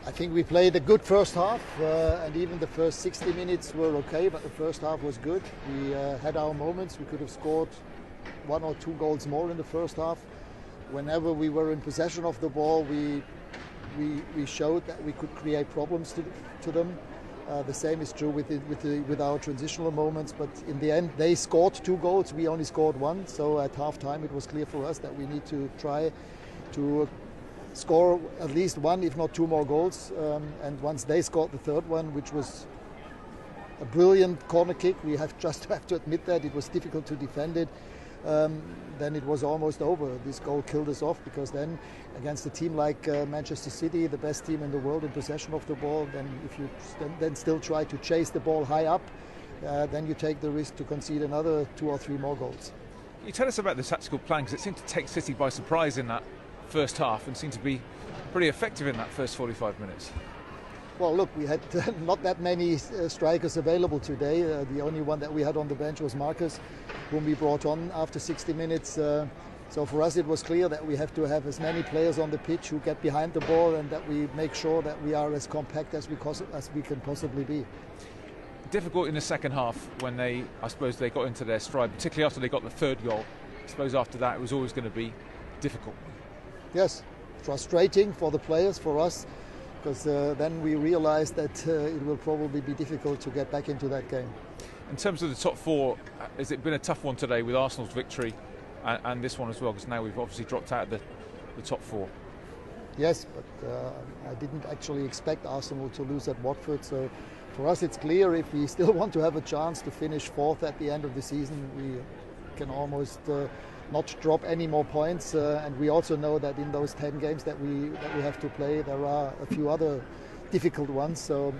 I think we played a good first half, and even the first 60 minutes were okay, but the first half was good. We had our moments. We could have scored 1 or 2 goals more in the first half. Whenever we were in possession of the ball, we showed that we could create problems to them. The same is true with our transitional moments, but in the end they scored 2 goals, we only scored 1, so at half time it was clear for us that we need to try to score at least 1, if not 2 more goals, and once they scored the 3rd one, which was a brilliant corner kick, we have to admit that it was difficult to defend it, then it was almost over. This goal killed us off, because then against a team like Manchester City, the best team in the world in possession of the ball, then if you then still try to chase the ball high up, then you take the risk to concede another 2 or 3 more goals. You tell us about the tactical plan, because it seemed to take City by surprise in that first half and seemed to be pretty effective in that first 45 minutes. Well, look, we had not that many strikers available today. The only one that we had on the bench was Marcus, whom we brought on after 60 minutes. So for us it was clear that we have to have as many players on the pitch who get behind the ball, and that we make sure that we are as compact as we can possibly be. Difficult in the second half when I suppose they got into their stride, particularly after they got the 3rd goal. I suppose after that it was always going to be difficult. Yes, frustrating for the players, for us, because then we realized that it will probably be difficult to get back into that game. In terms of the top 4, has it been a tough one today with Arsenal's victory and this one as well, because now we've obviously dropped out of the top 4? Yes, but I didn't actually expect Arsenal to lose at Watford, so for us it's clear, if we still want to have a chance to finish 4th at the end of the season, we can almost not drop any more points, and we also know that in those 10 games that we have to play, there are a few other difficult ones. So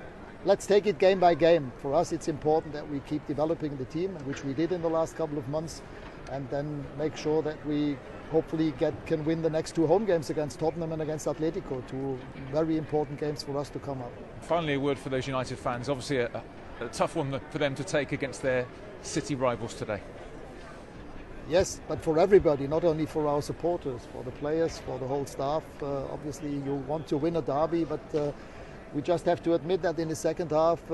let's take it game by game. For us it's important that we keep developing the team, which we did in the last couple of months, and then make sure that we hopefully can win the next 2 home games against Tottenham and against Atletico, 2 very important games for us to come up. Finally, a word for those United fans. Obviously a tough one for them to take against their City rivals today. Yes, but for everybody, not only for our supporters, for the players, for the whole staff. Obviously you want to win a derby, but we just have to admit that in the second half,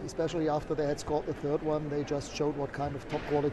especially after they had scored the 3rd one, they just showed what kind of top quality